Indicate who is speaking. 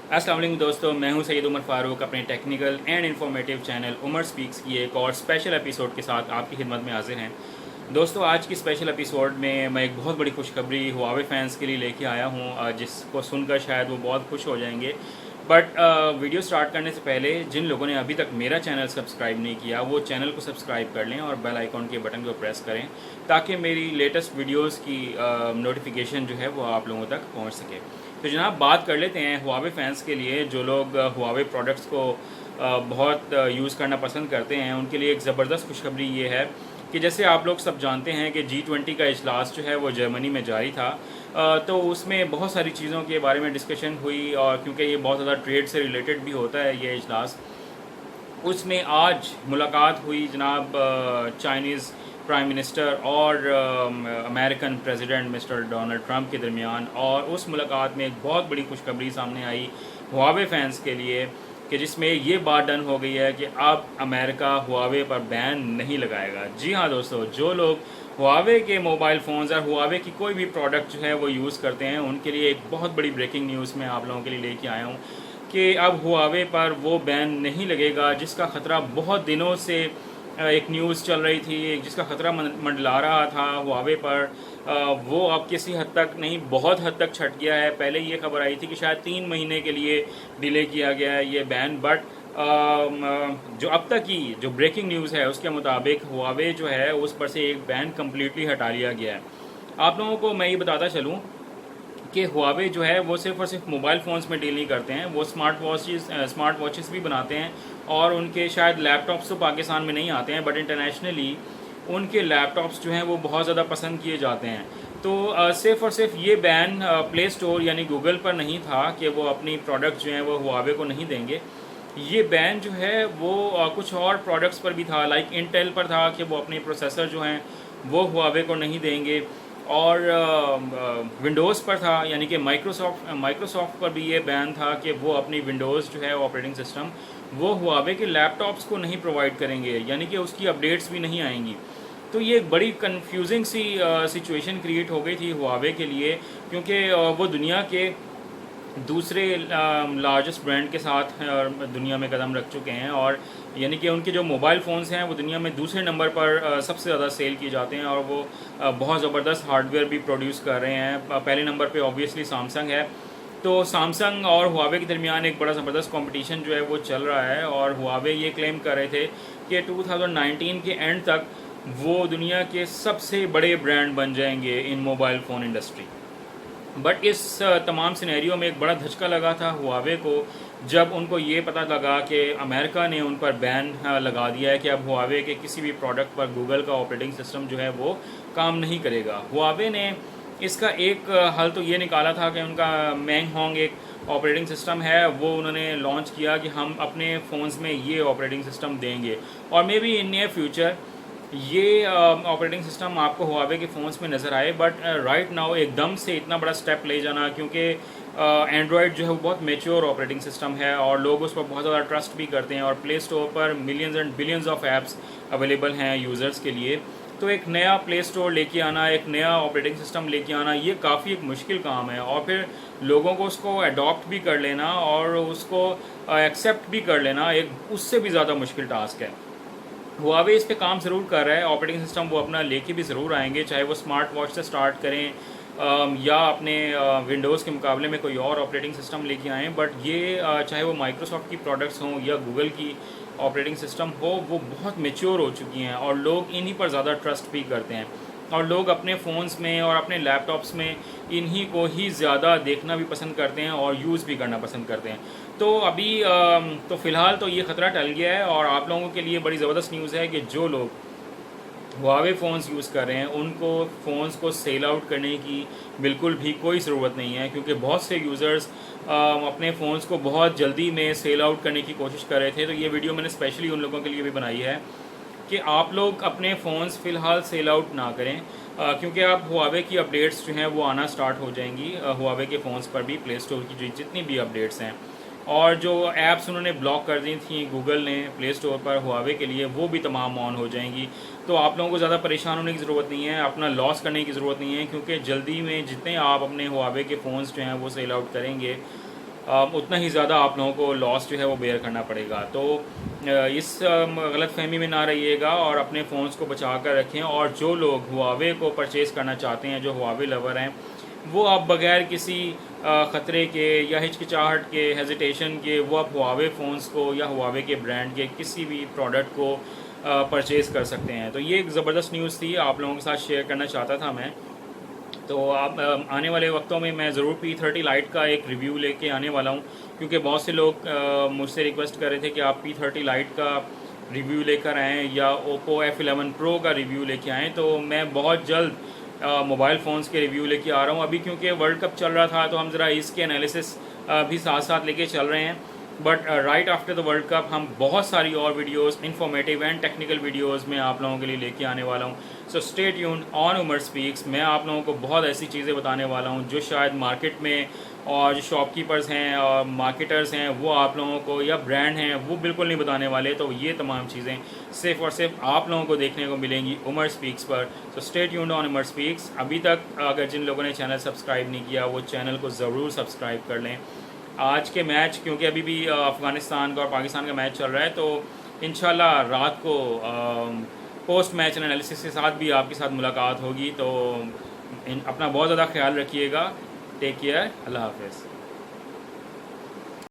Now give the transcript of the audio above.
Speaker 1: अस्सलाम वालेकुम दोस्तों, मैं हूं सैयद उमर फ़ारूक अपने technical and informative channel Umar speaks की एक और स्पेशल एपिसोड के साथ आपकी खिदमत में हाजिर हैं। दोस्तों, आज की स्पेशल एपिसोड में मैं एक बहुत बड़ी खुशखबरी हुआवे फैंस के लिए लेके आया हूं, जिसको सुनकर शायद वो बहुत खुश हो जाएंगे। बट वीडियो स्टार्ट करने से पहले जिन लोगों ने अभी तक मेरा चैनल सब्सक्राइब नहीं किया वो चैनल को सब्सक्राइब कर लें और बेल आइकॉन के बटन को प्रेस करें ताकि मेरी लेटेस्ट वीडियोस की नोटिफिकेशन जो है वो आप लोगों तक पहुंच सके। तो जनाब, बात कर लेते हैं हुआवे फैंस के लिए। जो लोग हुआवे प्रोडक्ट्स को बहुत यूज़ करना पसंद करते हैं उनके लिए एक ज़बरदस्त खुशखबरी ये है कि जैसे आप लोग सब जानते हैं कि G20 का इजलास जो है वो जर्मनी में जारी था। तो उसमें बहुत सारी चीज़ों के बारे में डिस्कशन हुई, और क्योंकि ये बहुत ज़्यादा ट्रेड से रिलेटेड भी होता है ये इजलास, उसमें आज मुलाकात हुई जनाब चाइनीज़ प्राइम मिनिस्टर और American president mister Donald Trump के दरमियान। और उस मुलाकात में एक बहुत बड़ी खुशखबरी सामने आई हुआवे फैंस के लिए कि जिसमें ये बात डन हो गई है कि अब अमेरिका हुआवे पर बैन नहीं लगाएगा। जी हाँ दोस्तों, जो लोग हुआवे के मोबाइल फ़ोन्स और हुआवे की कोई भी प्रोडक्ट जो है वो यूज़ करते हैं उनके लिए एक बहुत बड़ी ब्रेकिंग न्यूज़ मैं आप लोगों के लिए लेके आया हूँ कि अब हुआवे पर वो बैन नहीं लगेगा जिसका ख़तरा बहुत दिनों से एक न्यूज़ चल रही थी, जिसका ख़तरा मंडला रहा था हुआवे पर। वो अब किसी हद तक नहीं, बहुत हद तक छट गया है। पहले ये खबर आई थी कि शायद 3 महीने के लिए डिले किया गया है ये बैन, बट जो अब तक की जो ब्रेकिंग न्यूज़ है उसके मुताबिक हुआवे जो है उस पर से एक बैन कम्प्लीटली हटा लिया गया है। आप लोगों को मैं ये बताता चलूँ कि हुआवे जो है वो सिर्फ और सिर्फ मोबाइल फ़ोन्स में डील नहीं करते हैं, वो स्मार्ट वॉचेस भी बनाते हैं। और उनके शायद लैपटॉप्स तो पाकिस्तान में नहीं आते हैं, बट इंटरनेशनली उनके लैपटॉप्स जो हैं वो बहुत ज़्यादा पसंद किए जाते हैं। तो सिर्फ और सिर्फ ये बैन प्ले स्टोर यानी गूगल पर नहीं था कि वो अपनी प्रोडक्ट जो हैं वो हुआवे को नहीं देंगे। ये बैन जो है वो कुछ और प्रोडक्ट्स पर भी था, लाइक इंटेल पर था कि वो अपने प्रोसेसर जो हैं वो हुआवे को नहीं देंगे। और विंडोज़ पर था, यानी कि माइक्रोसॉफ्ट पर भी ये बैन था कि वो अपनी विंडोज़ जो है ऑपरेटिंग सिस्टम वो हुआवे के लैपटॉप्स को नहीं प्रोवाइड करेंगे, यानी कि उसकी अपडेट्स भी नहीं आएंगी। तो ये एक बड़ी कंफ्यूजिंग सी सिचुएशन क्रिएट हो गई थी हुआवे के लिए, क्योंकि वो दुनिया के दूसरे लार्जेस्ट ब्रांड के साथ दुनिया में कदम रख चुके हैं, और यानी कि उनके जो मोबाइल फ़ोन्स हैं वो दुनिया में दूसरे नंबर पर सबसे ज़्यादा सेल किए जाते हैं, और वो बहुत ज़बरदस्त हार्डवेयर भी प्रोड्यूस कर रहे हैं। पहले नंबर पे ऑब्वियसली सैमसंग है। तो सैमसंग और हुआवे के दरमियान एक बड़ा ज़बरदस्त कंपटीशन जो है वो चल रहा है, और हुआवे ये क्लेम कर रहे थे कि 2019 के एंड तक वो दुनिया के सबसे बड़े ब्रांड बन जाएंगे इन मोबाइल फ़ोन इंडस्ट्री। बट इस तमाम सिनेरियो में एक बड़ा धचका लगा था हुआवे को जब उनको ये पता लगा कि अमेरिका ने उन पर बैन लगा दिया है कि अब हुआवे के किसी भी प्रोडक्ट पर गूगल का ऑपरेटिंग सिस्टम जो है वो काम नहीं करेगा। हुआवे ने इसका एक हल तो ये निकाला था कि उनका मैंग होंग एक ऑपरेटिंग सिस्टम है वो उन्होंने लॉन्च किया कि हम अपने फ़ोन्स में ये ऑपरेटिंग सिस्टम देंगे, और may be in near future ये ऑपरेटिंग सिस्टम आपको हुआवे के फ़ोन्स में नज़र आए। बट राइट नाउ एकदम से इतना बड़ा स्टेप ले जाना, क्योंकि एंड्रॉयड जो है वो बहुत मेच्योर ऑपरेटिंग सिस्टम है और लोग उस पर बहुत ज़्यादा ट्रस्ट भी करते हैं, और प्ले स्टोर पर millions and billions of apps available हैं यूज़र्स के लिए। तो एक नया प्ले स्टोर लेके आना, एक नया ऑपरेटिंग सिस्टम लेके आना, ये काफ़ी एक मुश्किल काम है, और फिर लोगों को उसको अडॉप्ट भी कर लेना और उसको एक्सेप्ट भी कर लेना एक उससे भी ज़्यादा मुश्किल टास्क है। हुआवे इस पे काम ज़रूर कर रहा है, ऑपरेटिंग सिस्टम वो अपना लेके भी ज़रूर आएंगे, चाहे वो स्मार्ट वॉच से स्टार्ट करें या अपने विंडोज़ के मुकाबले में कोई और ऑपरेटिंग सिस्टम लेके आएँ। बट ये चाहे वो माइक्रोसॉफ्ट की प्रोडक्ट्स हों या गूगल की ऑपरेटिंग सिस्टम हो, वो बहुत मेच्योर हो चुकी हैं और लोग इन्हीं पर ज़्यादा ट्रस्ट भी करते हैं, और लोग अपने फ़ोन्स में और अपने लैपटॉप्स में इन्हीं को ही ज़्यादा देखना भी पसंद करते हैं और यूज़ भी करना पसंद करते हैं। तो अभी तो फ़िलहाल तो ये ख़तरा टल गया है, और आप लोगों के लिए बड़ी ज़बरदस्त न्यूज़ है कि जो लोग हुआवे फ़ोन्स यूज़ कर रहे हैं उनको फ़ोन्स को सेल आउट करने की बिल्कुल भी कोई ज़रूरत नहीं है, क्योंकि बहुत से यूज़र्स अपने फ़ोन्स को बहुत जल्दी में सेल आउट करने की कोशिश कर रहे थे। तो ये वीडियो मैंने स्पेशली उन लोगों के लिए भी बनाई है कि आप लोग अपने फ़ोन्स फ़िलहाल सेल आउट ना करें, क्योंकि आप हुआवे की अपडेट्स जो हैं वो आना स्टार्ट हो जाएंगी हुआवे के फ़ोन्स पर भी, प्ले स्टोर की जितनी भी अपडेट्स हैं, और जो ऐप्स उन्होंने ब्लॉक कर दी थी गूगल ने प्ले स्टोर पर हुआवे के लिए वो भी तमाम ऑन हो जाएंगी। तो आप लोगों को ज़्यादा परेशान होने की ज़रूरत नहीं है, अपना लॉस करने की ज़रूरत नहीं है, क्योंकि जल्दी में जितने आप अपने हुआवे के फ़ोन्स जो हैं वो सेल आउट करेंगे उतना ही ज़्यादा आप लोगों को लॉस जो है वो बेयर करना पड़ेगा। तो इस गलत फहमी में ना रहिएगा और अपने फ़ोन्स को बचा कर रखें। और जो लोग हुआवे को परचेज़ करना चाहते हैं, जो हुआवे लवर हैं, वो आप बगैर किसी ख़तरे के या हिचकिचाहट के, हेजिटेशन के, वो आप हुआवे फ़ोन्स को या हुआवे के ब्रांड के किसी भी प्रोडक्ट को परचेज़ कर सकते हैं। तो ये एक ज़बरदस्त न्यूज़ थी, आप लोगों के साथ शेयर करना चाहता था मैं। तो आप आने वाले वक्तों में मैं ज़रूर P30 लाइट का एक रिव्यू लेके आने वाला हूँ, क्योंकि बहुत से लोग मुझसे रिक्वेस्ट कर रहे थे कि आप P30 लाइट का रिव्यू लेकर आएँ या Oppo F11 Pro का रिव्यू लेके आएँ। तो मैं बहुत जल्द मोबाइल फ़ोन्स के रिव्यू लेके आ रहा हूँ। अभी क्योंकि वर्ल्ड कप चल रहा था तो हम ज़रा इसके एनालिसिस भी साथ साथ लेके चल रहे हैं। But right after the world cup हम बहुत सारी और videos, informative and technical videos में आप लोगों के लिए लेके आने वाला हूँ। So stay tuned on Umar speaks. मैं आप लोगों को बहुत ऐसी चीज़ें बताने वाला हूँ जो शायद मार्केट में और जो शॉपकीपर्स हैं और मार्केटर्स हैं वो आप लोगों को, या ब्रांड हैं, वो बिल्कुल नहीं बताने वाले। तो ये तमाम चीज़ें सिर्फ़ और सिर्फ आप लोगों को देखने को मिलेंगी उमर स्पीक्स पर। So stay tuned on Umar speaks. अभी तक अगर जिन लोगों ने चैनल सब्सक्राइब नहीं किया वो चैनल को ज़रूर सब्सक्राइब कर लें। आज के मैच, क्योंकि अभी भी अफ़गानिस्तान का और पाकिस्तान का मैच चल रहा है, तो इंशाल्लाह रात को पोस्ट मैच एनालिसिस के साथ भी आपके साथ मुलाकात होगी। तो अपना बहुत ज़्यादा ख्याल रखिएगा। Take care. अल्लाह हाफ़िज़।